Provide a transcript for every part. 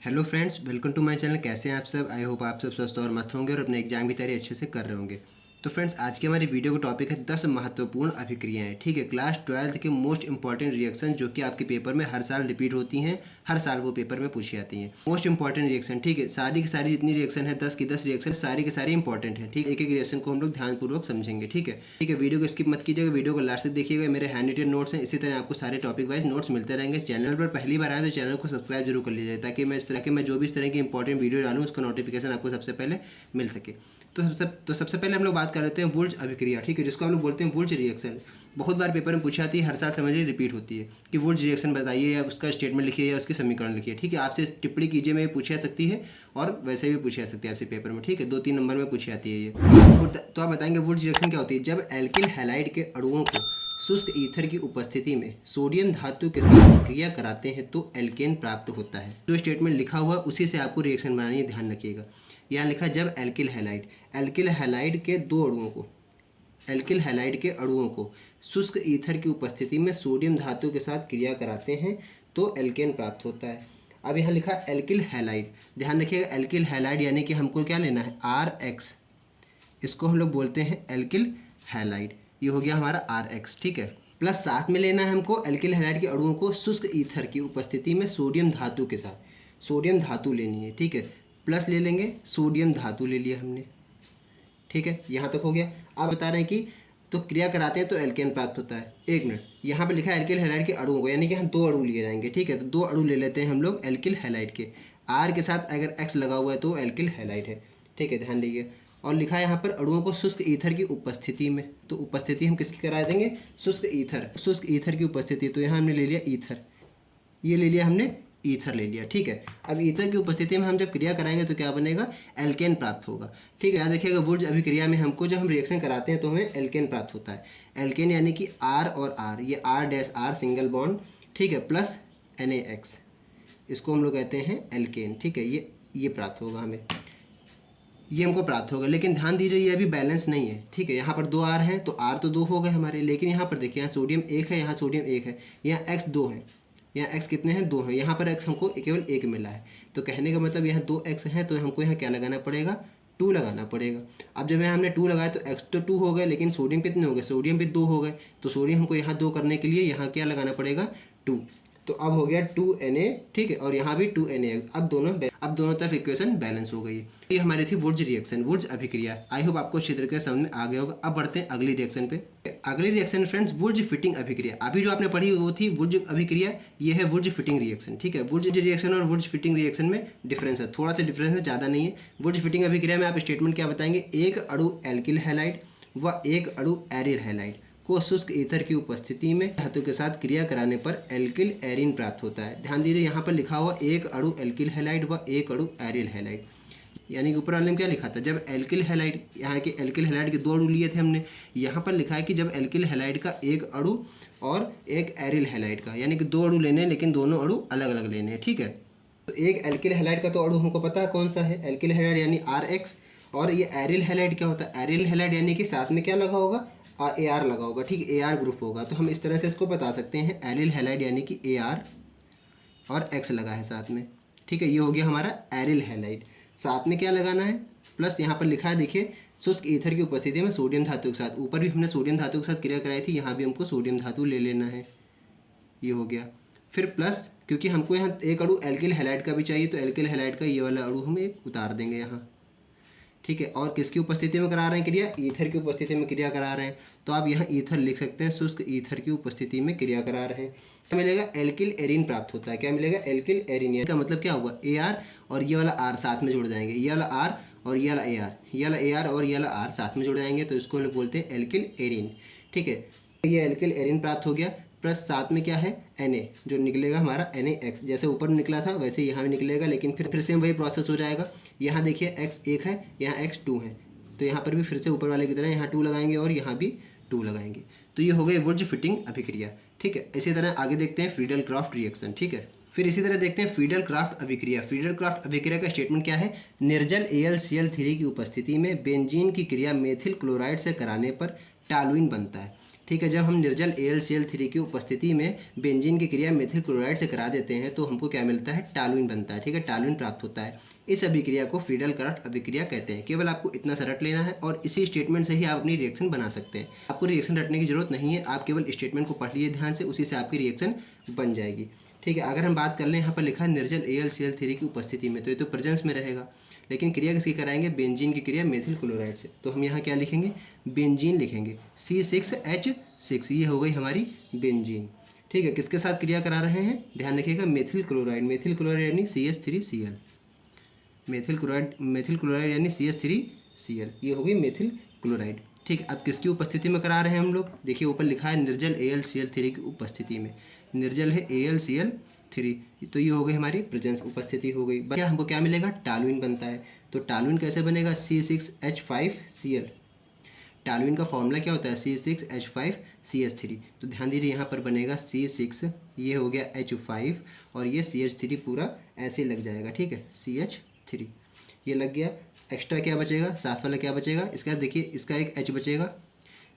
Hello friends, welcome to my channel. कैसे हैं आप सब? आई होप आप सब स्वस्थ और मस्त होंगे और अपने एग्जाम की तैयारी अच्छे से कर रहे होंगे। तो फ्रेंड्स, आज की हमारी वीडियो का टॉपिक है 10 महत्वपूर्ण अभिक्रियाएं। ठीक है, क्लास 12th के मोस्ट इंपॉर्टेंट रिएक्शन जो कि आपके पेपर में हर साल रिपीट होती हैं, हर साल वो पेपर में पूछी जाती हैं। मोस्ट इंपॉर्टेंट रिएक्शन, ठीक है, सारी की सारी जितनी रिएक्शन है 10 की 10 रिएक्शन सारी के सारी इंपॉर्टेंट है। ठीक है, एक एक रिएक्शन को हम लोग ध्यानपूर्वक समझेंगे। ठीक है, वीडियो को स्किप मत कीजिएगा, वीडियो को लास्ट तक देखिएगा। मेरे हैंड रिटेन नोट्स हैं, इसी तरह आपको सारे टॉपिक वाइज नोट्स मिलते रहेंगे। चैनल पर पहली बार आए तो चैनल को सब्सक्राइब जरूर कर लीजिए, ताकि मैं जो भी इस तरह की इंपॉर्टेंट वीडियो डालूँ उसका नोटिफिकेशन आपको सबसे पहले मिल सके। तो सबसे पहले हम लोग बात कर लेते हैं वुर्ज अभिक्रिया। ठीक है, जिसको हम लोग बोलते हैं वुर्ज रिएक्शन। बहुत बार पेपर में पूछी जाती है, हर साल समझिए रिपीट होती है कि वुर्ज रिएक्शन बताइए, या उसका स्टेटमेंट लिखिए, या उसके समीकरण लिखिए। ठीक है, आपसे टिप्पणी कीजिए में पूछी जा सकती है, और वैसे भी पूछी जा सकती है आपसे पेपर में। ठीक है, 2-3 नंबर में पूछी जाती है ये। तो आप बताएंगे वुर्ज रिएक्शन क्या होती है? जब एल्किल हैलाइड के अणुओं को शुष्क ईथर की उपस्थिति में सोडियम धातु के साथ क्रिया कराते हैं तो एल्केन प्राप्त होता है। जो स्टेटमेंट लिखा हुआ उसी से आपको रिएक्शन बनानी है, ध्यान रखिएगा। यहाँ लिखा जब एल्किल हैलाइड के एल्किल हैलाइड के अणुओं को शुष्क ईथर की उपस्थिति में सोडियम धातु के साथ क्रिया कराते हैं तो एल्केन प्राप्त होता है। अब यहाँ लिखा एल्किल हैलाइड, ध्यान रखिएगा। एल्किल हैलाइड यानी कि हमको क्या लेना है? RX। इसको हम लोग बोलते हैं एल्किल हैलाइड। ये हो गया हमारा RX। ठीक है, प्लस साथ में लेना है हमको एल्किल हैलाइड के अणुओं को शुष्क ईथर की उपस्थिति में सोडियम धातु के साथ। सोडियम धातु लेनी है। ठीक है, प्लस ले लेंगे, सोडियम धातु ले लिया हमने। ठीक है, यहाँ तक हो गया। आप बता रहे हैं कि तो क्रिया कराते हैं तो एल्केन प्राप्त होता है। एक मिनट, यहाँ पे लिखा है एल्किल हैलाइड के अणुओं को, यानी कि हम 2 अणु लिए जाएंगे। ठीक है, तो 2 अणु ले लेते हैं हम लोग एल्किल हैलाइड के। R के साथ अगर X लगा हुआ है तो एल्किल हैलाइड है। ठीक है, ध्यान दीजिए। और लिखा है यहाँ पर अणुओं को शुष्क ईथर की उपस्थिति में, तो उपस्थिति हम किसकी करा देंगे? शुष्क ईथर की उपस्थिति। तो यहाँ हमने ले लिया ईथर, ये ले लिया हमने, ईथर ले लिया। ठीक है, अब ईथर की उपस्थिति में हम जब क्रिया कराएंगे तो क्या बनेगा? एल्केन प्राप्त होगा। ठीक है, याद रखिएगा वुर्ज अभिक्रिया में हमको जब हम रिएक्शन कराते हैं तो हमें एल्केन प्राप्त होता है। एल्केन यानी कि R और R, ये R' सिंगल बॉन्ड। ठीक है, प्लस NaX, इसको हम लोग कहते हैं एल्केन। ठीक है, ये प्राप्त होगा हमें, ये हमको प्राप्त होगा। लेकिन ध्यान दीजिए ये अभी बैलेंस नहीं है। ठीक है, यहाँ पर 2 R हैं तो R तो 2 हो गए हमारे, लेकिन यहाँ पर देखिए, यहाँ सोडियम 1 है, यहाँ सोडियम 1 है, यहाँ X 2 है, यहाँ x कितने हैं? 2 हैं। यहाँ पर x हमको केवल 1 मिला है, तो कहने का मतलब यहाँ 2x है, तो हमको यहाँ क्या लगाना पड़ेगा? 2 लगाना पड़ेगा। अब जब यहाँ हमने 2 लगाया तो x तो 2 हो गए, लेकिन सोडियम कितने हो गए? सोडियम भी 2 हो गए। तो सोडियम हमको यहाँ 2 करने के लिए यहाँ क्या लगाना पड़ेगा? 2। तो अब हो गया 2Na। ठीक है, और यहाँ भी 2Na। अब दोनों तरफ इक्वेशन बैलेंस हो गई। ये हमारी थी वुर्ज रिएक्शन, वुर्ज अभिक्रिया। आई होप आपको अच्छी तरीके से समझ में आ गया होगा। अब बढ़ते हैं अगली रिएक्शन पे। अगली रिएक्शन फ्रेंड्स वुर्ज फिटिंग अभिक्रिया। अभी जो आपने पढ़ी वो थी वुर्ज अभिक्रिया, ये है वुर्ज फिटिंग रिएक्शन। ठीक है, वुर्ज रिएक्शन और वुर्ज फिटिंग रिएक्शन में डिफरेंस है, थोड़ा सा डिफरेंस है, ज़्यादा नहीं है। वुर्ज फिटिंग अभिक्रिया में आप स्टेटमेंट क्या बताएंगे? एक अणु एल्किल हैलाइड व एक अणु एरिल हैलाइड को शुष्क ईथर की उपस्थिति में धातु के साथ क्रिया कराने पर एल्किल एरिन प्राप्त होता है। ध्यान दीजिए, यहाँ पर लिखा हुआ एक अणु एल्किल हैलाइड व एक अणु एरिल हैलाइड, यानी कि ऊपर वाले में क्या लिखा था? जब एल्किल हैलाइड, यहाँ के एल्किल हैलाइड के 2 अणु लिए थे हमने, यहाँ पर लिखा है कि जब एल्किल हैलाइड का एक अणु और एक एरिल हैलाइड का, यानी कि 2 अणु लेने हैं, लेकिन दोनों अणु अलग अलग लेने हैं। ठीक है, तो एक एल्किल हैलाइड का तो अणु हमको पता है कौन सा है, एल्किल हैलाइड यानी RX। और ये एरिल हैलाइड क्या होता है? एरिल हैलाइड यानी कि साथ में क्या लगा होगा? AR लगा होगा। ठीक है, AR ग्रुप होगा। तो हम इस तरह से इसको बता सकते हैं, एरिल हैलाइड यानी कि AR और X लगा है साथ में। ठीक है, ये हो गया हमारा एरिल हैलाइड। साथ में क्या लगाना है? प्लस यहाँ पर लिखा है, देखिए, शुष्क ईथर की उपस्थिति में सोडियम धातु के साथ। ऊपर भी हमने सोडियम धातु के साथ क्रिया कराई थी, यहाँ भी हमको सोडियम धातु ले लेना है। ये हो गया। फिर प्लस, क्योंकि हमको यहाँ एक अणु एल्किल हैलाइड का भी चाहिए, तो एल्किल हैलाइड का ये वाला अणु हम एक उतार देंगे यहाँ। ठीक है, और किसकी उपस्थिति में करा रहे हैं क्रिया? ईथर की उपस्थिति में क्रिया करा रहे हैं, तो आप यहाँ ईथर लिख सकते हैं, शुष्क ईथर की उपस्थिति में क्रिया करा रहे हैं। क्या मिलेगा? एल्किल एरिन प्राप्त होता है। क्या मिलेगा? Alkyl arene. का मतलब क्या हुआ? AR और ये वाला R साथ में जुड़ जाएंगे, ये वाला R और ये वाला AR, ये वाला AR और ये वाला R साथ में जुड़ जाएंगे, तो इसको हम लोग बोलते हैं एल्किल एरिन। ठीक है, ये एल्किल एरिन प्राप्त हो गया। प्लस साथ में क्या है? Na, जो निकलेगा हमारा NaX। जैसे ऊपर निकला था वैसे यहाँ भी निकलेगा, लेकिन फिर से वही प्रोसेस हो जाएगा। यहाँ देखिए X 1 है, यहाँ X 2 है, तो यहाँ पर भी फिर से ऊपर वाले की तरह यहाँ 2 लगाएंगे और यहाँ भी 2 लगाएंगे। तो ये हो गई वुर्ज फिटिंग अभिक्रिया। ठीक है, इसी तरह आगे देखते हैं फ्रीडल क्राफ्ट रिएक्शन। ठीक है, फिर इसी तरह देखते हैं फ्रीडल क्राफ्ट अभिक्रिया। फ्रीडल क्राफ्ट अभिक्रिया का स्टेटमेंट क्या है? निर्जल AlCl3 की उपस्थिति में बेंजीन की क्रिया मेथिल क्लोराइड से कराने पर टालुइन बनता है। ठीक है। जब हम निर्जल AlCl3 की उपस्थिति में बेंजीन की क्रिया मेथिल क्लोराइड से करा देते हैं तो हमको क्या मिलता है, टालुइन बनता है। ठीक है, टालुइन प्राप्त होता है। इस अभिक्रिया को फ्रीडल क्राफ्ट अभिक्रिया कहते हैं। केवल आपको इतना सा रट लेना है और इसी स्टेटमेंट से ही आप अपनी रिएक्शन बना सकते हैं। आपको रिएक्शन रटने की जरूरत नहीं है, आप केवल स्टेटमेंट को पढ़ लीजिए ध्यान से, उसी से आपकी रिएक्शन बन जाएगी। ठीक है, अगर हम बात कर लें, यहाँ पर लिखा है निर्जल AlCl3 की उपस्थिति में, तो ये तो प्रेजेंस में रहेगा। लेकिन क्रिया किसकी कराएंगे, बेंजीन की क्रिया मेथिल क्लोराइड से। तो हम यहाँ क्या लिखेंगे, बेंजीन लिखेंगे, C6H6, ये हो गई हमारी बेंजीन। ठीक है, किसके साथ क्रिया करा रहे हैं, ध्यान रखिएगा, मेथिल क्लोराइड। मेथिल क्लोराइड यानी CH3Cl, मेथिल क्लोराइड यानी CH3Cl, ये हो गई मेथिल क्लोराइड। ठीक है, अब किसकी उपस्थिति में करा रहे हैं हम लोग, देखिए ऊपर लिखा है निर्जल AlCl3 की उपस्थिति में, निर्जल है AlCl3, तो ये हो गई हमारी प्रेजेंस, उपस्थिति हो गई। क्या हमको क्या मिलेगा, टालुइन बनता है। तो टालुइन कैसे बनेगा, C6H5Cl। टालुइन का फॉर्मूला क्या होता है, C6H5CH3। तो ध्यान दीजिए यहाँ पर बनेगा C6, ये हो गया H5 और ये CH3 पूरा ऐसे लग जाएगा। ठीक है, CH3 ये लग गया। एक्स्ट्रा क्या बचेगा, साथ वाला क्या बचेगा, इसके बाद देखिए इसका एक H बचेगा,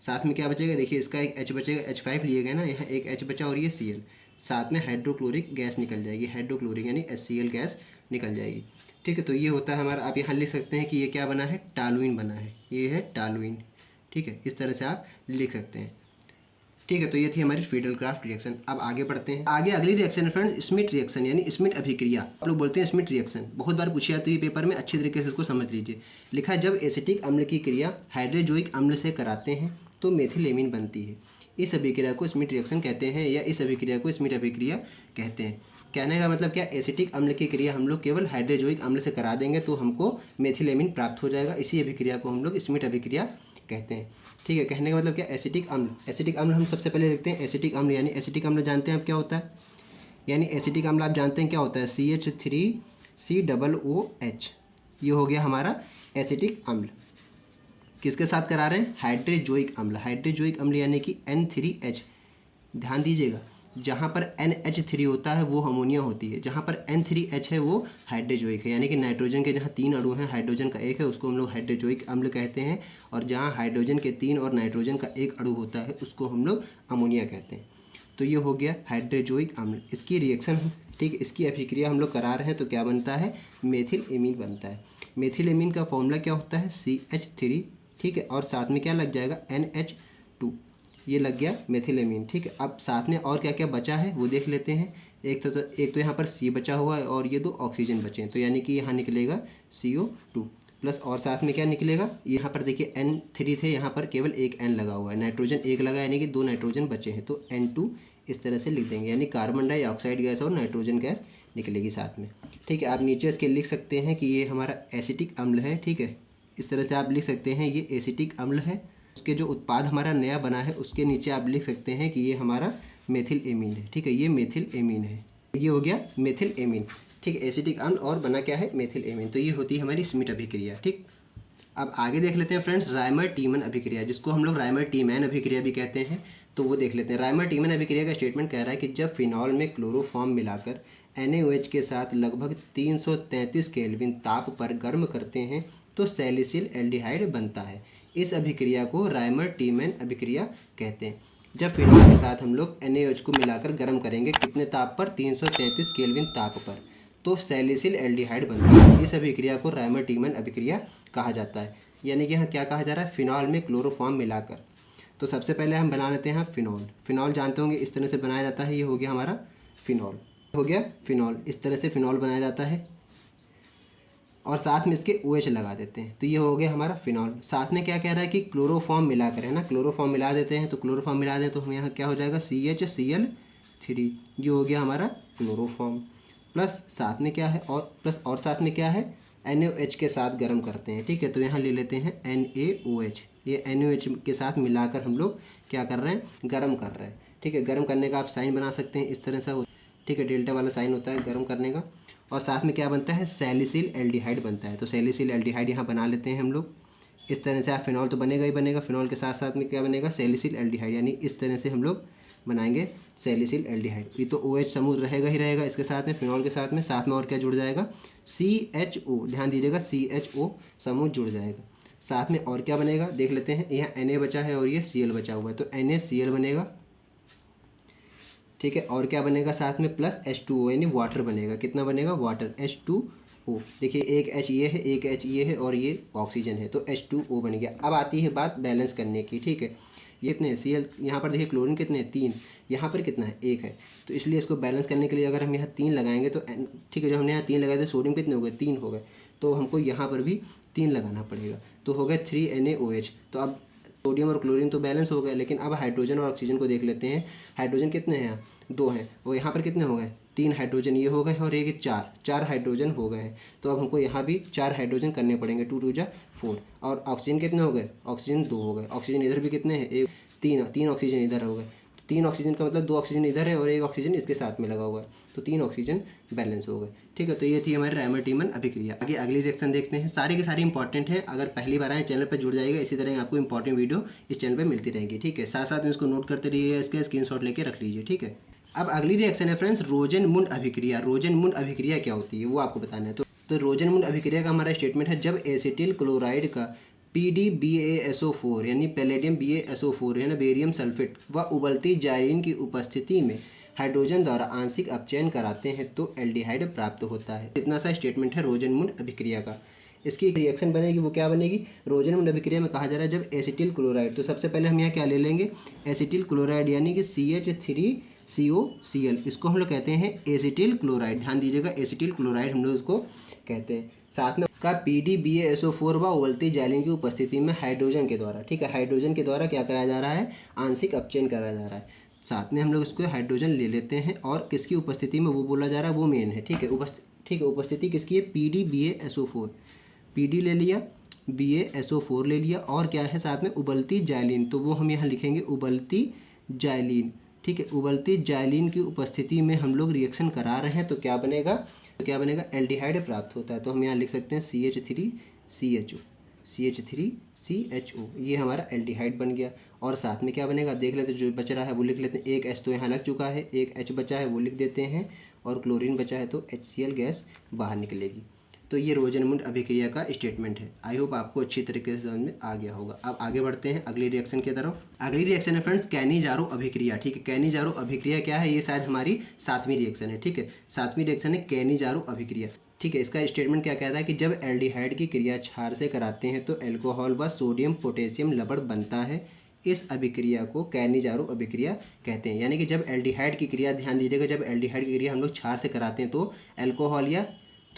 साथ में क्या बचेगा, देखिए इसका एक H बचेगा, H5 लिए गए ना, यहाँ एक H बचा और ये Cl, साथ में हाइड्रोक्लोरिक गैस निकल जाएगी, हाइड्रोक्लोरिक यानी HCl गैस निकल जाएगी। ठीक है, तो ये होता है हमारा, आप यहाँ लिख सकते हैं कि ये क्या बना है, टालुइन बना है, ये है टालुइन। ठीक है, इस तरह से आप लिख सकते हैं। ठीक है, तो ये थी हमारी फ्रीडल क्राफ्ट रिएक्शन। अब आगे बढ़ते हैं। आगे अगली रिएक्शन है फ्रेंड्स, स्मिट रिएक्शन यानी स्मिट अभिक्रिया। आप लोग बोलते हैं स्मिट रिएक्शन, बहुत बार पूछी जाती है पेपर में, अच्छी तरीके से इसको समझ लीजिए। लिखा है जब एसिटिक अम्ल की क्रिया हाइड्रोजोइक अम्ल से कराते हैं तो मेथिलेमिन बनती है। इस अभिक्रिया को स्मिट रिएक्शन कहते हैं या इस अभिक्रिया को स्मिट अभिक्रिया कहते हैं। कहने का मतलब क्या, एसिटिक अम्ल की क्रिया हम लोग केवल हाइड्रोजोइक अम्ल से करा देंगे तो हमको मेथिलेमिन प्राप्त हो जाएगा। इसी अभिक्रिया को हम लोग स्मिट अभिक्रिया कहते हैं। ठीक है, कहने का मतलब क्या, एसिटिक अम्ल। एसिटिक अम्ल हम सबसे पहले लिखते हैं, एसिटिक अम्ल यानी एसिटिक अम्ल जानते हैं आप क्या होता है, यानी एसिटिक अम्ल आप जानते हैं क्या होता है, CH3COOH, ये हो गया हमारा एसिटिक अम्ल। किसके साथ करा रहे हैं, हाइड्रोजोइक अम्ल। हाइड्रोजोइक अम्ल यानी कि N3H। ध्यान दीजिएगा, जहाँ पर NH3 होता है वो अमोनिया होती है, जहाँ पर N3H है वो हाइड्रोजोइक है, यानी कि नाइट्रोजन के जहाँ 3 अणु हैं, हाइड्रोजन का 1 है, उसको हम लोग हाइड्रोजोइक अम्ल कहते हैं, और जहाँ हाइड्रोजन के 3 और नाइट्रोजन का 1 अणु होता है उसको हम लोग अमोनिया कहते हैं। तो ये हो गया हाइड्रोजोइक अम्ल। इसकी रिएक्शन, ठीक है, इसकी अभिक्रिया हम लोग करा रहे हैं तो क्या बनता है, मेथिल एमीन बनता है। मेथिल एमीन का फॉर्मूला क्या होता है, CH3, ठीक है, और साथ में क्या लग जाएगा, NH2, ये लग गया मेथिलेमीन। ठीक है, अब साथ में और क्या क्या बचा है वो देख लेते हैं। एक तो यहाँ पर C बचा हुआ है और ये 2 ऑक्सीजन बचे हैं, तो यानी कि यहाँ निकलेगा CO2 प्लस, और साथ में क्या निकलेगा, यहाँ पर देखिए N3 थे, यहाँ पर केवल एक N लगा हुआ है, नाइट्रोजन 1 लगा यानी कि 2 नाइट्रोजन बचे हैं, तो N2 इस तरह से लिख देंगे, यानी कार्बन डाइऑक्साइड गैस और नाइट्रोजन गैस निकलेगी साथ में। ठीक है, आप नीचे इसके लिख सकते हैं कि ये हमारा एसिटिक अम्ल है। ठीक है, इस तरह से आप लिख सकते हैं ये एसिटिक अम्ल है। उसके जो उत्पाद हमारा नया बना है उसके नीचे आप लिख सकते हैं कि ये हमारा मेथिल एमीन है। ठीक है, ये मेथिल एमीन है, ये हो गया मेथिल एमीन। ठीक है, एसिटिक अम्ल और बना क्या है, मेथिल एमीन। तो ये होती है हमारी स्मिट अभिक्रिया। ठीक, अब आगे देख लेते हैं फ्रेंड्स, रायमर टीमन अभिक्रिया, जिसको हम लोग रायमर टीमैन अभिक्रिया भी कहते हैं, तो वो देख लेते हैं। रायमर टीमन अभिक्रिया का स्टेटमेंट कह रहा है कि जब फिनॉल में क्लोरोफॉर्म मिलाकर NaOH के साथ लगभग 333 केल्विन ताप पर गर्म करते हैं तो सैलिसिल एल्डिहाइड बनता है। इस अभिक्रिया को रायमर टीमैन अभिक्रिया कहते हैं। जब फिनॉल के साथ हम लोग NaOH को मिलाकर गर्म करेंगे, कितने ताप पर, 333 केल्विन ताप पर, तो सैलिसिल एल्डिहाइड बनता है। इस अभिक्रिया को रायमर टीमैन अभिक्रिया कहा जाता है। यानी कि यहाँ क्या कहा जा रहा है, फिनॉल में क्लोरोफॉर्म मिलाकर। तो सबसे पहले हम बना लेते हैं फिनॉल। फिनॉल जानते होंगे इस तरह से बनाया जाता है, ये हो गया हमारा फिनॉल, हो गया फिनॉल, इस तरह से फिनॉल बनाया जाता है, और साथ में इसके OH लगा देते हैं, तो ये हो गया हमारा फिनॉल। साथ में क्या कह रहा है कि क्लोरोफॉर्म मिलाकर, है ना, क्लोरोफॉर्म मिला देते हैं, तो क्लोरोफॉर्म मिला दें तो हम यहाँ क्या हो जाएगा, CHCl3, ये हो गया हमारा क्लोरोफॉर्म। प्लस साथ में क्या है, और साथ में क्या है, NaOH के साथ गर्म करते हैं। ठीक है, तो यहाँ ले लेते हैं NaOH, ये NaOH के साथ मिलाकर हम लोग क्या कर रहे हैं, गर्म कर रहे हैं। ठीक है, गर्म करने का आप साइन बना सकते हैं इस तरह से, ठीक है, डेल्टा वाला साइन होता है गर्म करने का। और साथ में क्या बनता है, सैलिसिल एल्डिहाइड बनता है, तो सैलिसिल एल्डिहाइड यहाँ बना लेते हैं हम लोग। इस तरह से आप फिनॉल तो बनेगा ही बनेगा, फिनॉल के साथ साथ में क्या बनेगा, सैलिसिल एल्डिहाइड, यानी इस तरह से हम लोग बनाएंगे सैलिसिल एल्डिहाइड। ये तो OH समूह रहेगा ही रहेगा इसके साथ में, फिनॉल के साथ में और क्या जुड़ जाएगा, CHO, ध्यान दीजिएगा CHO समूह जुड़ जाएगा। साथ में और क्या बनेगा देख लेते हैं। यहाँ Na बचा है और ये Cl बचा हुआ है, तो NaCl बनेगा, ठीक है। और क्या बनेगा साथ में प्लस H2O यानी वाटर बनेगा। कितना बनेगा वाटर, H2O। देखिए एक H ये है, एक H ये है और ये ऑक्सीजन है, तो H2O बन गया। अब आती है बात बैलेंस करने की, ठीक है। ये कितने हैं Cl, यहाँ पर देखिए क्लोरीन कितने हैं 3, यहाँ पर कितना है 1 है। तो इसलिए इसको बैलेंस करने के लिए अगर हम यहाँ 3 लगाएंगे तो ठीक है, जो हमने यहाँ 3 लगाए थे सोडियम कितने हो गए 3 हो गए, तो हमको यहाँ पर भी 3 लगाना पड़ेगा, तो हो गए 3NaOH। तो अब सोडियम और क्लोरीन तो बैलेंस हो गए, लेकिन अब हाइड्रोजन और ऑक्सीजन को देख लेते हैं। हाइड्रोजन कितने हैं यहाँ 2 हैं, और यहाँ पर कितने हो गए 3 हाइड्रोजन ये हो गए और एक 4 हाइड्रोजन हो गए हैं। तो अब हमको यहाँ भी 4 हाइड्रोजन करने पड़ेंगे, 2 2 जा 4। और ऑक्सीजन कितने हो गए, ऑक्सीजन 2 हो गए। ऑक्सीजन इधर भी कितने हैं, एक 3 ऑक्सीजन इधर हो गए। 3 ऑक्सीजन का मतलब 2 ऑक्सीजन इधर है और एक ऑक्सीजन इसके साथ में लगा हुआ है, तो 3 ऑक्सीजन बैलेंस हो गए, ठीक है। तो ये थी हमारी रायमर-टीमन अभिक्रिया। आगे अगली रिएक्शन देखते हैं। सारे के सारे इंपॉर्टेंट है, अगर पहली बार आए चैनल पर जुड़ जाएगा। इसी तरह आपको इंपॉर्टेंट वीडियो इस चैनल पर मिलती रहेगी, ठीक है। साथ साथ में इसको नोट करते रहिए, इसके स्क्रीनशॉट लेके रख लीजिए, ठीक है। अब अगली रिएक्शन है फ्रेंड्स रोजन-मुंड अभिक्रिया। रोजन-मुंड अभिक्रिया क्या होती है वो आपको बताना है। तो रोजन-मुंड अभिक्रिया का हमारा स्टेटमेंट है, जब एसिटिल क्लोराइड का PdBaSO4 यानी पैलेडियम BaSO4 है ना बेरियम सल्फेट व उबलती जाइलिन की उपस्थिति में हाइड्रोजन द्वारा आंशिक अपचयन कराते हैं तो एल्डिहाइड प्राप्त होता है। इतना सा स्टेटमेंट है रोजन-मुंड अभिक्रिया का। इसकी रिएक्शन बनेगी वो क्या बनेगी, रोजन-मुंड अभिक्रिया में कहा जा रहा है जब एसिटिल क्लोराइड, तो सबसे पहले हम यहाँ क्या ले लेंगे एसिटिल क्लोराइड यानी कि CH3COCl, इसको हम लोग कहते हैं एसिटिल क्लोराइड। ध्यान दीजिएगा एसिटिल क्लोराइड हम लोग इसको कहते हैं। साथ में का PdBaSO4 व उबलती जाइलिन की उपस्थिति में हाइड्रोजन के द्वारा, ठीक है, हाइड्रोजन के द्वारा क्या कराया जा रहा है आंशिक अपचयन कराया जा रहा है। साथ में हम लोग इसको हाइड्रोजन ले लेते हैं और किसकी उपस्थिति में वो बोला जा रहा है वो मेन है, ठीक है। उपस्थिति किसकी है PdBaSO4, PD ले लिया, BaSO4 ले लिया और क्या है साथ में उबलती जाइलिन, तो वो हम यहाँ लिखेंगे उबलती जाइलिन, ठीक है। उबलती जाइलिन की उपस्थिति में हम लोग रिएक्शन करा रहे हैं तो क्या बनेगा एल्डिहाइड प्राप्त होता है। तो हम यहाँ लिख सकते हैं CH3CHO, ये हमारा एल्डिहाइड बन गया। और साथ में क्या बनेगा देख लेते हैं, जो बच रहा है वो लिख लेते हैं। एक H तो यहाँ लग चुका है, एक H बचा है वो लिख देते हैं और क्लोरीन बचा है तो HCl गैस बाहर निकलेगी। तो ये रोजन-मुंड अभिक्रिया का स्टेटमेंट है। आई होप आपको अच्छी तरीके से समझ में आ गया होगा। अब आगे बढ़ते हैं अगली रिएक्शन की तरफ। अगली रिएक्शन है फ्रेंड्स कैनिजारो अभिक्रिया, ठीक है। कैनिजारो अभिक्रिया क्या है, ये शायद हमारी 7वीं रिएक्शन है, ठीक है। 7वीं रिएक्शन है कैनिजारो अभिक्रिया, ठीक है। इसका स्टेटमेंट क्या कहता है कि जब एल्डिहाइड की क्रिया क्षार से कराते हैं तो एल्कोहल व सोडियम पोटेशियम लवण बनता है। इस अभिक्रिया को कैनिजारो अभिक्रिया कहते हैं। यानी कि जब एल्डिहाइड की क्रिया, ध्यान दीजिएगा, जब एल्डिहाइड की क्रिया हम लोग क्षार से कराते हैं तो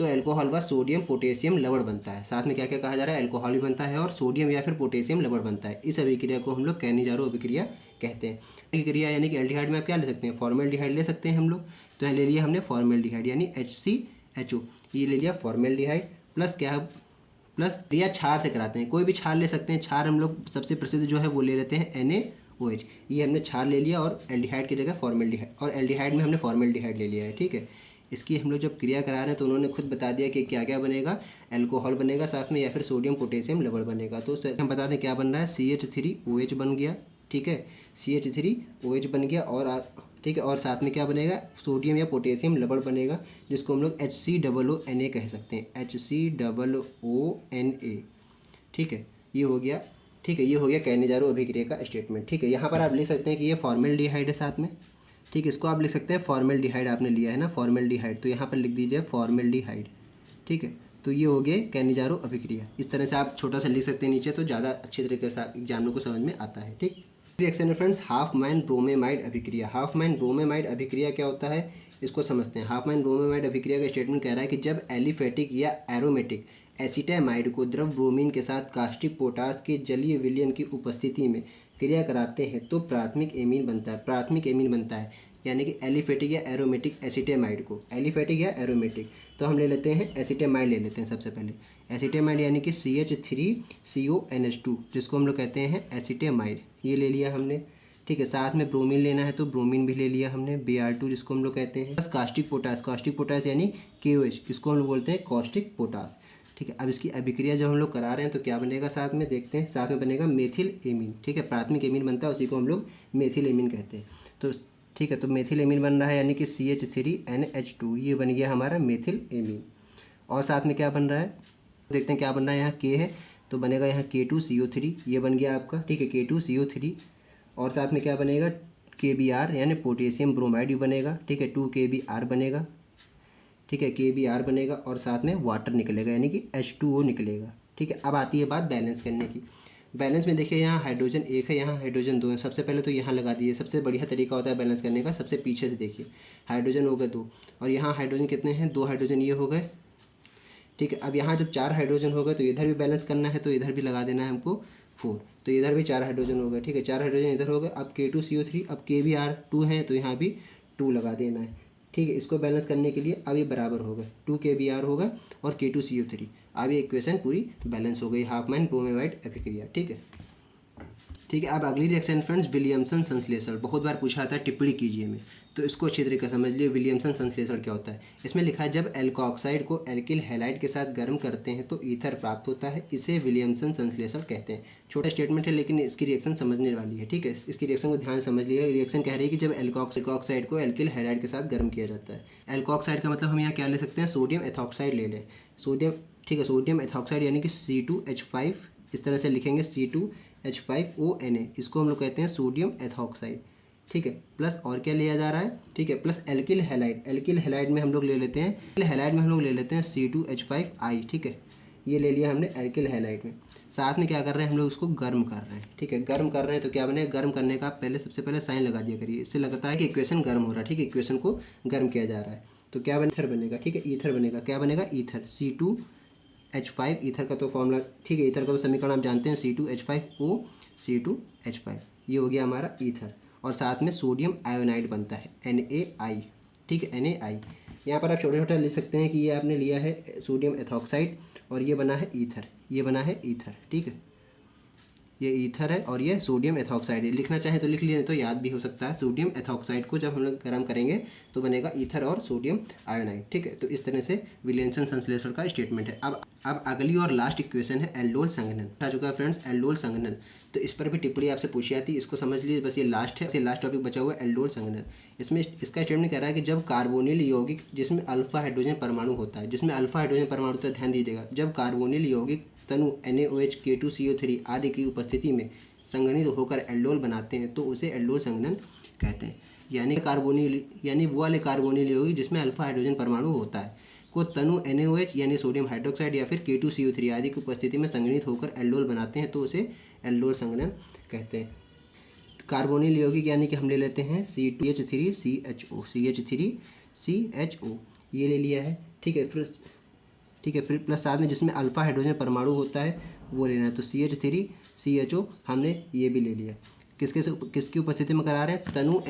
एल्कोहल व सोडियम पोटेशियम लवण बनता है। साथ में क्या क्या कहा जा रहा है एल्कोहल भी बनता है और सोडियम या फिर पोटेशियम लवण बनता है। इस अभिक्रिया को हम लोग कैनिजारो अभिक्रिया कहते हैं। क्रिया यानी कि एल्डिहाइड में आप क्या ले सकते हैं फॉर्मेल्डिहाइड ले सकते हैं हम लोग, तो यहाँ ले लिया हमने फॉर्मेल्डिहाइड यानी HCHO, ये ले लिया फॉर्मेल्डिहाइड प्लस क्या प्लस क्रिया क्षार से कराते हैं, कोई भी क्षार ले सकते हैं। क्षार हम लोग सबसे प्रसिद्ध जो है वो ले लेते हैं NaOH, ये हमने क्षार ले लिया और एल्डिहाइड की जगह फॉर्मेल्डिहाइड, और एल्डिहाइड में हमने फॉर्मेल्डिहाइड ले लिया है, ठीक है। इसकी हम लोग जब क्रिया करा रहे हैं तो उन्होंने खुद बता दिया कि क्या क्या बनेगा, एल्कोहल बनेगा साथ में या फिर सोडियम पोटेशियम लवण बनेगा। तो हम बता दें क्या बन रहा है CH3OH बन गया, ठीक है, CH3OH बन गया और ठीक है, और साथ में क्या बनेगा सोडियम या पोटेशियम लवण बनेगा जिसको हम लोग HCOONA कह सकते हैं, HCOONA, ठीक है। ये हो गया, ठीक है, ये हो गया कैनिजारो अभिक्रिया का स्टेटमेंट, ठीक है। यहाँ पर आप लिख सकते हैं कि ये फॉर्मेल्डिहाइड है साथ में, ठीक है। इसको आप लिख सकते हैं फॉर्मेल्डिहाइड आपने लिया है ना फॉर्मेल्डिहाइड, तो यहाँ पर लिख दीजिए फॉर्मेल्डिहाइड, ठीक है। तो ये हो गए कैनिजारो अभिक्रिया। इस तरह से आप छोटा सा लिख सकते हैं नीचे, तो ज़्यादा अच्छी तरीके से एग्जामिनर को समझ में आता है, ठीक। रिएक्शन है फ्रेंड्स हाफमैन ब्रोमेमाइड अभिक्रिया। हाफमैन ब्रोमेमाइड अभिक्रिया क्या होता है इसको समझते हैं। हाफमैन ब्रोमेमाइड अभिक्रिया का स्टेटमेंट कह रहा है कि जब एलिफेटिक या एरोमेटिक एसिटामाइड को द्रव ब्रोमीन के साथ कास्टिक पोटास के जलीय विलयन की उपस्थिति में क्रिया कराते हैं तो प्राथमिक एमीन बनता है, यानी कि एलिफेटिक या एरोमेटिक एसिटामाइड को, एलिफेटिक या एरोमेटिक, तो हम ले लेते हैं एसिटामाइड ले लेते हैं सबसे पहले। एसिटामाइड यानी कि CH3CONH2 जिसको हम लोग कहते हैं एसिटामाइड, ये ले लिया हमने, ठीक है। साथ में ब्रोमीन लेना है तो ब्रोमीन भी ले लिया हमने, Br2 जिसको हम लोग कहते हैं, बस कास्टिक पोटास यानी KOH, इसको हम लोग बोलते हैं कॉस्टिक पोटास, ठीक है। अब इसकी अभिक्रिया जब हम लोग करा रहे हैं तो क्या बनेगा साथ में देखते हैं, साथ में बनेगा मेथिल एमीन, ठीक है। प्राथमिक एमीन बनता है उसी को हम लोग मेथिल एमीन कहते हैं, तो ठीक है। तो मेथिल एमीन बन रहा है यानी कि CH3NH2, ये बन गया हमारा मेथिल एमीन। और साथ में क्या बन रहा है देखते हैं क्या बन रहा है, यहाँ K है तो बनेगा यहाँ K2CO3, ये बन गया आपका, ठीक है, K2CO3। और साथ में क्या बनेगा, KBr यानी पोटेशियम ब्रोमाइड भी बनेगा, ठीक है, 2 KBr बनेगा, ठीक है, KBr बनेगा और साथ में वाटर निकलेगा यानी कि H2O निकलेगा, ठीक है। अब आती है बात बैलेंस करने की। बैलेंस में देखिए यहाँ हाइड्रोजन 1 है, यहाँ हाइड्रोजन 2 है। सबसे पहले तो यहाँ लगा दिए, सबसे बढ़िया तरीका होता है बैलेंस करने का। सबसे पीछे से देखिए, हाइड्रोजन हो गए 2 और यहाँ हाइड्रोजन कितने हैं, 2 हाइड्रोजन ये हो गए, ठीक है। अब यहाँ जब 4 हाइड्रोजन हो गए तो इधर भी बैलेंस करना है, तो इधर भी लगा देना है हमको 4, तो इधर भी 4 हाइड्रोजन हो गए, ठीक है, 4 हाइड्रोजन इधर हो गए। अब K2CO3, अब KBr 2 है तो यहाँ भी 2 लगा देना है, ठीक है। इसको बैलेंस करने के लिए अब ये बराबर हो गए, 2 KBr हो गए और K2CO3। अब ये इक्वेशन पूरी बैलेंस हो गई, हाफमैन ब्रोमाइड अभिक्रिया, ठीक है। ठीक है, अब अगली रिएक्शन फ्रेंड्स विलियमसन संश्लेषण, बहुत बार पूछा था टिप्पणी कीजिए में, तो इसको अच्छी तरीके से समझ लिए। विलियमसन संश्लेषण क्या होता है, इसमें लिखा है जब एल्कोऑक्साइड को एल्किल हैलाइड के साथ गर्म करते हैं तो ईथर प्राप्त होता है, इसे विलियमसन संश्लेषण कहते हैं। छोटा स्टेटमेंट है लेकिन इसकी रिएक्शन समझने वाली है, ठीक है। इसकी रिएक्शन को ध्यान समझ लिया। रिएक्शन कह रही है कि जब एल्कोऑक्साइड को एल्किल हैलाइड के साथ गर्म किया जाता है। एल्कोऑक्साइड का मतलब हम यहाँ क्या ले सकते हैं, सोडियम एथॉक्साइड ले लें, सोडियम, ठीक है, सोडियम एथॉक्साइड यानी कि C2H5, इस तरह से लिखेंगे C2H5ONa, इसको हम लोग कहते हैं सोडियम एथॉक्साइड, ठीक है। प्लस और क्या लिया जा रहा है, ठीक है, plus alkyl halide, alkyl halide में हम लोग ले लेते हैं, हैलाइड में हम लोग ले लेते हैं C2H5I, ठीक है, ये ले लिया हमने एल्किल हैलाइड में। साथ में क्या कर रहे हैं हम लोग, इसको गर्म कर रहे हैं, ठीक है, गर्म कर रहे हैं तो क्या बने, गर्म करने का पहले सबसे पहले साइन लगा दिया करिए, इससे लगता है कि इक्वेशन गर्म हो रहा है, ठीक है, इक्वेशन को गर्म किया जा रहा है। तो क्या ईथर बनेगा, ठीक है, ईथर बनेगा, क्या बनेगा, ईथर, C2H5, ईथर का तो फॉर्मूला, ठीक है, ईथर का तो समीकरण आप जानते हैं, C2H5O C2H5, ये हो गया हमारा ईथर। और साथ में सोडियम आयोनाइड बनता है NaI, ठीक है, NaI। यहाँ पर आप छोटे छोटे लिख सकते हैं कि ये आपने लिया है सोडियम एथॉक्साइड और ये बना है ईथर, ये बना है ईथर, ठीक है, ये ईथर है और ये सोडियम एथॉक्साइड है। लिखना चाहे तो लिख लिए, तो याद भी हो सकता है। सोडियम एथॉक्साइड को जब हम लोग गर्म करेंगे तो बनेगा ईथर और सोडियम आयोनाइड, ठीक है। तो इस तरह से विलियमसन संश्लेषण का स्टेटमेंट है। अब अगली और लास्ट इक्वेशन है एल्डोल संघनन, आ चुका है फ्रेंड्स एल्डोल संघनन। तो इस पर भी टिप्पणी आपसे पूछी जाती है, इसको समझ लीजिए, बस ये लास्ट है, इसे लास्ट टॉपिक बचा हुआ है एल्डोल संघनन। इसमें इसका स्टेटमेंट कह रहा है कि जब कार्बोनिल यौगिक जिसमें अल्फा हाइड्रोजन परमाणु होता है, जिसमें अल्फा हाइड्रोजन परमाणु होता है, ध्यान दीजिएगा, जब कार्बोनिल यौगिक तनु NaOH K2CO3 आदि की उपस्थिति में संघनित होकर एल्डोल बनाते हैं तो उसे एल्डोल संघनन कहते हैं। यानी कार्बोनिल, यानी वो वाले कार्बोनिल यौगिक जिसमें अल्फा हाइड्रोजन परमाणु होता है को तनु NaOH यानी सोडियम हाइड्रोक्साइड या फिर K2CO3 आदि की उपस्थिति में संघनित होकर एल्डोल बनाते हैं तो उसे एल्डोल संघनन कहते हैं। कार्बोनिल यौगिक यानी कि हम ले लेते हैं C2H3CHO, CH3CHO ये ले लिया है, ठीक है, फिर, ठीक है, फिर प्लस साथ में जिसमें अल्फा हाइड्रोजन परमाणु होता है वो लेना है, तो CH3CHO हमने ये भी ले लिया। किसकी उपस्थिति में करा रहे हैं, तनु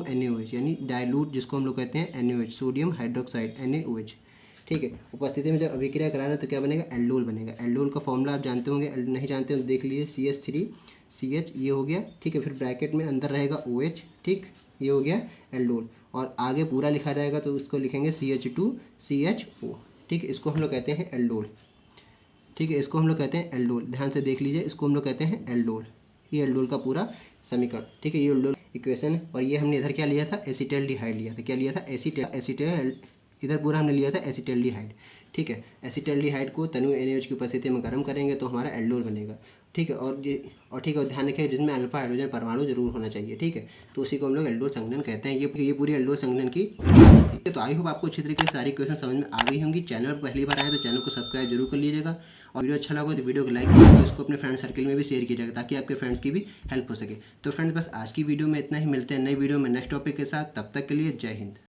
NaOH यानी डाइल्यूट जिसको हम लोग कहते हैं NaOH, सोडियम हाइड्रोक्साइड NaOH, ठीक है, उपस्थिति में जब अभिक्रिया करा रहे हैं तो क्या बनेगा, एल्डोल बनेगा। एल्डोल का फॉर्मूला आप जानते होंगे, नहीं जानते हो तो देख लीजिए, CH3CH ये हो गया, ठीक है, फिर ब्रैकेट में अंदर रहेगा OH, ठीक, ये हो गया एल्डोल, और आगे पूरा लिखा जाएगा तो उसको लिखेंगे CH2CHO, ठीक है, इसको हम लोग कहते हैं एल्डोल, ठीक है, इसको हम लोग कहते हैं एल्डोल। ध्यान से देख लीजिए, इसको हम लोग कहते हैं एल्डोल, ये एल्डोल का पूरा समीकरण, ठीक है, ये एल्डोल इक्वेशन है। और ये हमने इधर क्या लिया था, एसिटल्डिहाइड लिया था, क्या लिया था, एसिटल, इधर पूरा हमने लिया था एसिटल्डिहाइड, ठीक है। एसिटल्डिहाइड को तनु NaOH की उपस्थिति में गर्म करेंगे तो हमारा एल्डोल बनेगा, ठीक है। और ठीक है, ध्यान रखें जिसमें अल्फा हाइड्रोजन परमाणु जरूर होना चाहिए, ठीक है, तो उसी को हम लोग एल्डोल संघनन कहते हैं। ये पूरी एल्डोल संघनन की, ठीक है। तो आई होप आपको अच्छी तरीके से सारी क्वेश्चन समझ में आ गई होंगी। चैनल पर पहली बार आए तो चैनल को सब्सक्राइब जरूर कर लीजिएगा, और वीडियो अच्छा लगा तो वीडियो को लाइक कीजिएगा, इसको अपने फ्रेंड सर्कल में भी शेयर कीजिएगा ताकि आपके फ्रेंड्स की भी हेल्प हो सके। तो फ्रेंड्स बस आज की वीडियो में इतना ही, मिलते हैं नई वीडियो में नेक्स्ट टॉपिक के साथ, तब तक के लिए जय हिंद।